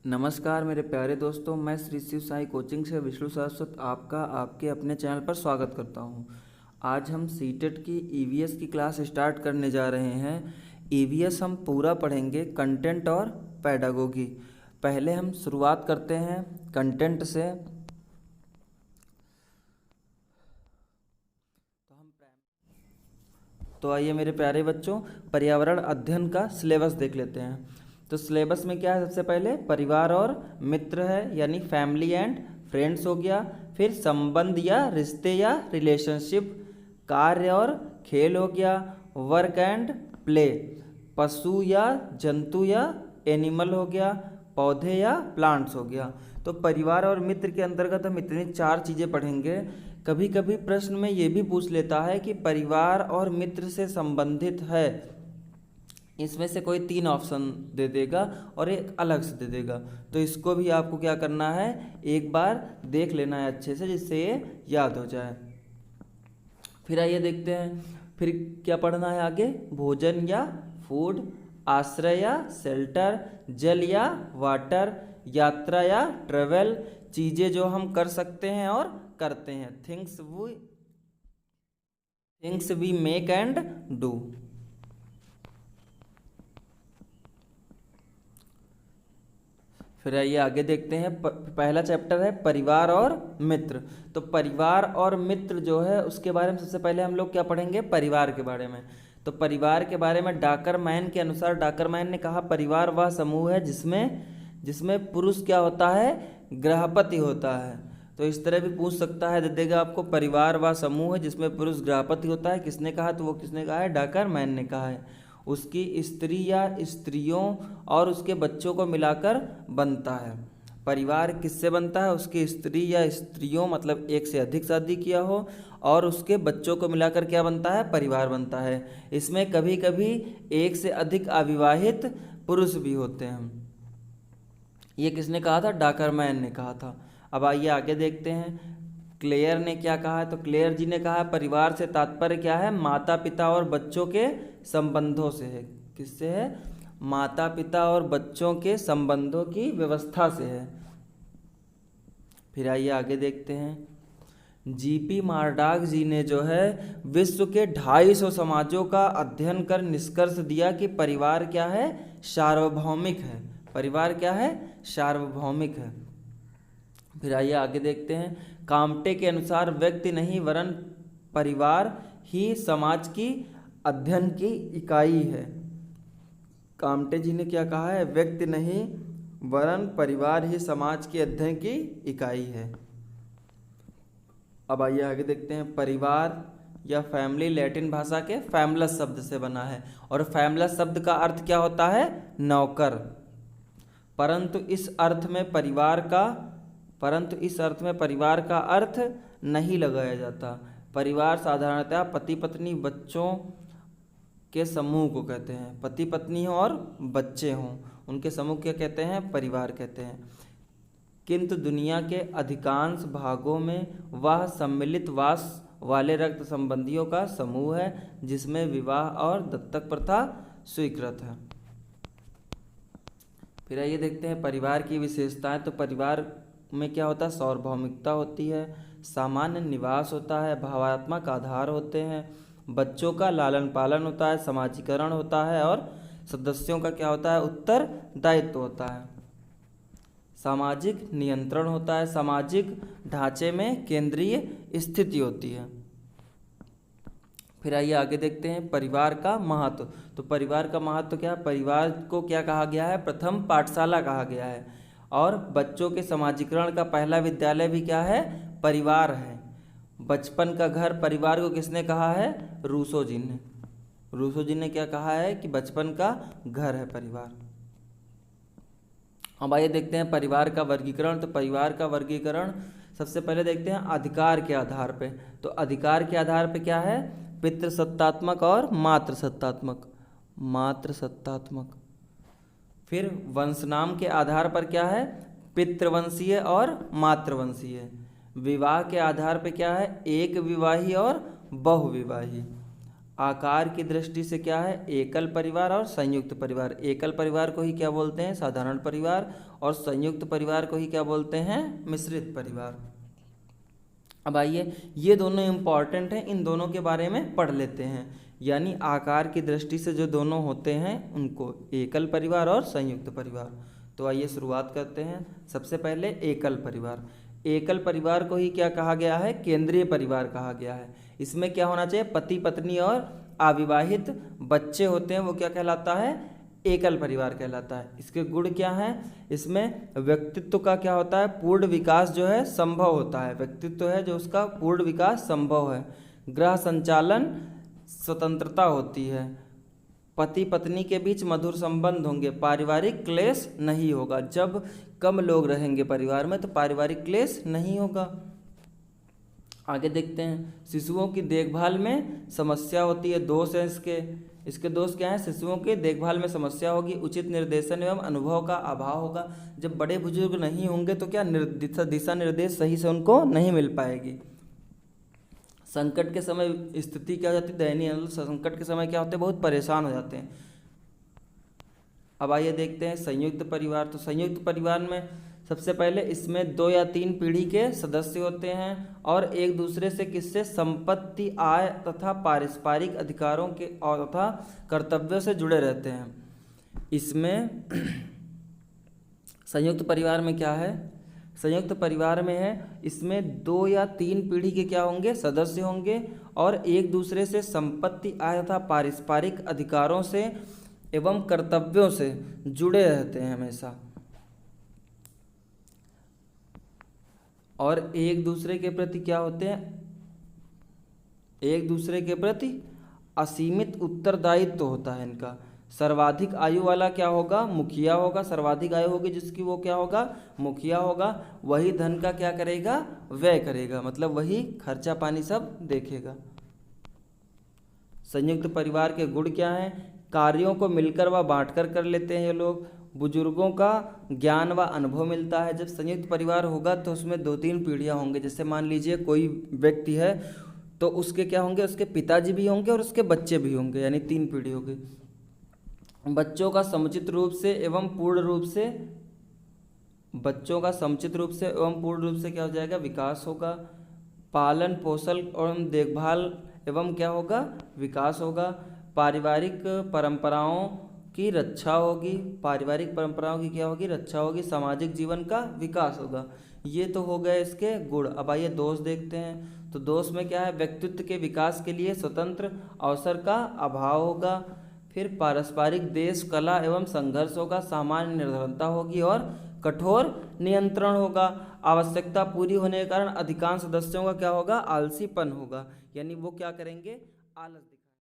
नमस्कार मेरे प्यारे दोस्तों, मैं श्री शिव साई कोचिंग से विष्णु सारस्वत आपका आपके अपने चैनल पर स्वागत करता हूं। आज हम सीटेट की ईवीएस की क्लास स्टार्ट करने जा रहे हैं। ईवीएस हम पूरा पढ़ेंगे, कंटेंट और पेडागोगी। पहले हम शुरुआत करते हैं कंटेंट से। तो आइए मेरे प्यारे बच्चों, पर्यावरण अध्ययन का सिलेबस देख लेते हैं। तो सिलेबस में क्या है? सबसे पहले परिवार और मित्र है, यानी फैमिली एंड फ्रेंड्स हो गया। फिर संबंध या रिश्ते या रिलेशनशिप, कार्य और खेल हो गया। वर्क एंड प्ले, पशु या जंतु या एनिमल हो गया। पौधे या प्लांट्स हो गया। तो परिवार और मित्र के अंतर्गत हम इतनी 4 चीज़ें पढ़ेंगे। कभी कभी प्रश्न में ये भी पूछ लेता है कि परिवार और मित्र से संबंधित है, इसमें से कोई 3 ऑप्शन दे देगा और एक अलग से दे देगा। तो इसको भी आपको क्या करना है, एक बार देख लेना है अच्छे से, जिससे ये याद हो जाए। फिर आइए देखते हैं, फिर क्या पढ़ना है आगे। भोजन या फूड, आश्रय या शेल्टर, जल या वाटर, यात्रा या ट्रेवल, चीज़ें जो हम कर सकते हैं और करते हैं, things we make and do. फिर आइए आगे देखते हैं। पहला चैप्टर है परिवार और मित्र। तो परिवार और मित्र जो है उसके बारे में सबसे पहले हम लोग क्या पढ़ेंगे, परिवार के बारे में। तो परिवार के बारे में डाकरमैन के अनुसार, डाकरमैन ने कहा परिवार वह समूह है जिसमें पुरुष क्या होता है, गृहपति होता है। तो इस तरह भी पूछ सकता है, दे देगा आपको, परिवार वह समूह है जिसमें पुरुष गृहपति होता है। किसने कहा? तो वो किसने कहा है, डाकरमैन ने कहा है। उसकी स्त्री या स्त्रियों और उसके बच्चों को मिलाकर बनता है। परिवार किससे बनता है? उसकी स्त्री या स्त्रियों, मतलब एक से अधिक शादी किया हो, और उसके बच्चों को मिलाकर क्या बनता है, परिवार बनता है। इसमें कभी कभी एक से अधिक अविवाहित पुरुष भी होते हैं। ये किसने कहा था? डाकरमैन ने कहा था। अब आइए आगे देखते हैं, क्लेयर ने क्या कहा है। तो क्लेयर जी ने कहा परिवार से तात्पर्य क्या है, माता पिता और बच्चों के संबंधों से है। किससे है? माता पिता और बच्चों के संबंधों की व्यवस्था से है। फिर आइए आगे देखते हैं। जीपी मार्डाक जी ने जो है विश्व के 250 समाजों का अध्ययन कर निष्कर्ष दिया कि परिवार क्या है, सार्वभौमिक है। परिवार क्या है, सार्वभौमिक है। फिर आइए आगे देखते हैं। काम्टे के अनुसार व्यक्ति नहीं वरन परिवार ही समाज की अध्ययन की इकाई है। काम्टे जी ने क्या कहा है, व्यक्ति नहीं वरन परिवार ही समाज के अध्ययन की इकाई है। अब आइए आगे देखते हैं। परिवार या फैमिली लैटिन भाषा के फैमलस शब्द से बना है, और फैमलस शब्द का अर्थ क्या होता है, नौकर। परंतु इस अर्थ में परिवार का अर्थ नहीं लगाया जाता। परिवार साधारणतः पति पत्नी बच्चों के समूह को कहते हैं। पति पत्नी हो और बच्चे हों, उनके समूह क्या कहते हैं, परिवार कहते हैं। किंतु दुनिया के अधिकांश भागों में वह सम्मिलित वास वाले रक्त संबंधियों का समूह है, जिसमें विवाह और दत्तक प्रथा स्वीकृत है। फिर आइए देखते हैं परिवार की विशेषताएं। तो परिवार में क्या होता है, सार्वभौमिकता होती है, सामान्य निवास होता है, भावनात्मक आधार होते हैं, बच्चों का लालन पालन होता है, समाजीकरण होता है, और सदस्यों का क्या होता है, उत्तरदायित्व होता है, सामाजिक नियंत्रण होता है, सामाजिक ढांचे में केंद्रीय स्थिति होती है। फिर आइए आगे देखते हैं परिवार का महत्व। तो परिवार का महत्व क्या है, परिवार को क्या कहा गया है, प्रथम पाठशाला कहा गया है, और बच्चों के समाजीकरण का पहला विद्यालय भी क्या है, परिवार है। बचपन का घर परिवार को किसने कहा है, रूसो जी ने क्या कहा है कि बचपन का घर है परिवार। अब आइए देखते हैं परिवार का वर्गीकरण। तो परिवार का वर्गीकरण सबसे पहले देखते हैं अधिकार के आधार पे। तो अधिकार के आधार पे क्या है, पितृसत्तात्मक और मातृसत्तात्मक। फिर वंशनाम के आधार पर क्या है, पितृवंशीय और मातृवंशीय। विवाह के आधार पर क्या है, एक विवाही और बहुविवाही। आकार की दृष्टि से क्या है, एकल परिवार और संयुक्त परिवार। एकल परिवार को ही क्या बोलते हैं, साधारण परिवार, और संयुक्त परिवार को ही क्या बोलते हैं, मिश्रित परिवार। अब आइए, ये दोनों इम्पॉर्टेंट हैं, इन दोनों के बारे में पढ़ लेते हैं। यानी आकार की दृष्टि से जो दोनों होते हैं उनको एकल परिवार और संयुक्त परिवार। तो आइए शुरुआत करते हैं। सबसे पहले एकल परिवार। एकल परिवार को ही क्या कहा गया है, केंद्रीय परिवार कहा गया है। इसमें क्या होना चाहिए, पति पत्नी और अविवाहित बच्चे होते हैं, वो क्या कहलाता है, एकल परिवार कहलाता है। इसके गुण क्या हैं, इसमें व्यक्तित्व का क्या होता है, पूर्ण विकास जो है संभव होता है। व्यक्तित्व है जो उसका पूर्ण विकास संभव है। गृह संचालन स्वतंत्रता होती है। पति पत्नी के बीच मधुर संबंध होंगे। पारिवारिक क्लेश नहीं होगा। जब कम लोग रहेंगे परिवार में तो पारिवारिक क्लेश नहीं होगा। आगे देखते हैं, शिशुओं की देखभाल में समस्या होती है। दोष है इसके दोष क्या है, शिशुओं की देखभाल में समस्या होगी। उचित निर्देशन एवं अनुभव का अभाव होगा। जब बड़े बुजुर्ग नहीं होंगे तो क्या दिशा निर्देश सही से उनको नहीं मिल पाएगी। संकट के समय स्थिति क्या हो जाती है, दयनीय। संकट के समय क्या होते हैं, बहुत परेशान हो जाते हैं। अब आइए देखते हैं संयुक्त परिवार। तो संयुक्त परिवार में सबसे पहले इसमें 2 या 3 पीढ़ी के सदस्य होते हैं और एक दूसरे से किससे, संपत्ति, आय तथा पारस्परिक अधिकारों के और तथा कर्तव्यों से जुड़े रहते हैं। इसमें संयुक्त परिवार में क्या है, संयुक्त परिवार में है, इसमें 2 या 3 पीढ़ी के क्या होंगे, सदस्य होंगे और एक दूसरे से संपत्ति, आय तथा पारस्परिक अधिकारों से एवं कर्तव्यों से जुड़े रहते हैं हमेशा, और एक दूसरे के प्रति क्या होते हैं, एक दूसरे के प्रति असीमित उत्तरदायित्व होता है इनका। सर्वाधिक आयु वाला क्या होगा, मुखिया होगा। सर्वाधिक आयु होगी जिसकी, वो क्या होगा, मुखिया होगा। वही धन का क्या करेगा, व्यय करेगा, मतलब वही खर्चा पानी सब देखेगा। संयुक्त परिवार के गुण क्या हैं, कार्यों को मिलकर व बांटकर कर लेते हैं ये लोग। बुजुर्गों का ज्ञान व अनुभव मिलता है। जब संयुक्त परिवार होगा तो उसमें 2-3 पीढ़ियाँ होंगे। जैसे मान लीजिए कोई व्यक्ति है तो उसके क्या होंगे, उसके पिताजी भी होंगे और उसके बच्चे भी होंगे, यानी 3 पीढ़ी होगी। बच्चों का समुचित रूप से एवं पूर्ण रूप से, बच्चों का समुचित रूप से एवं पूर्ण रूप से क्या हो जाएगा, विकास होगा। पालन पोषण और देखभाल एवं क्या होगा, विकास होगा। पारिवारिक परंपराओं की रक्षा होगी। पारिवारिक परंपराओं की क्या होगी, रक्षा होगी। सामाजिक जीवन का विकास होगा। ये तो हो गए इसके गुण। अब आइए दोष देखते हैं। तो दोष में क्या है, व्यक्तित्व के विकास के लिए स्वतंत्र अवसर का अभाव होगा। फिर पारस्परिक देश, कला एवं संघर्ष होगा। सामान्य निर्धनता होगी और कठोर नियंत्रण होगा। आवश्यकता पूरी होने के कारण अधिकांश सदस्यों का क्या होगा, आलसीपन होगा, यानी वो क्या करेंगे, आलस।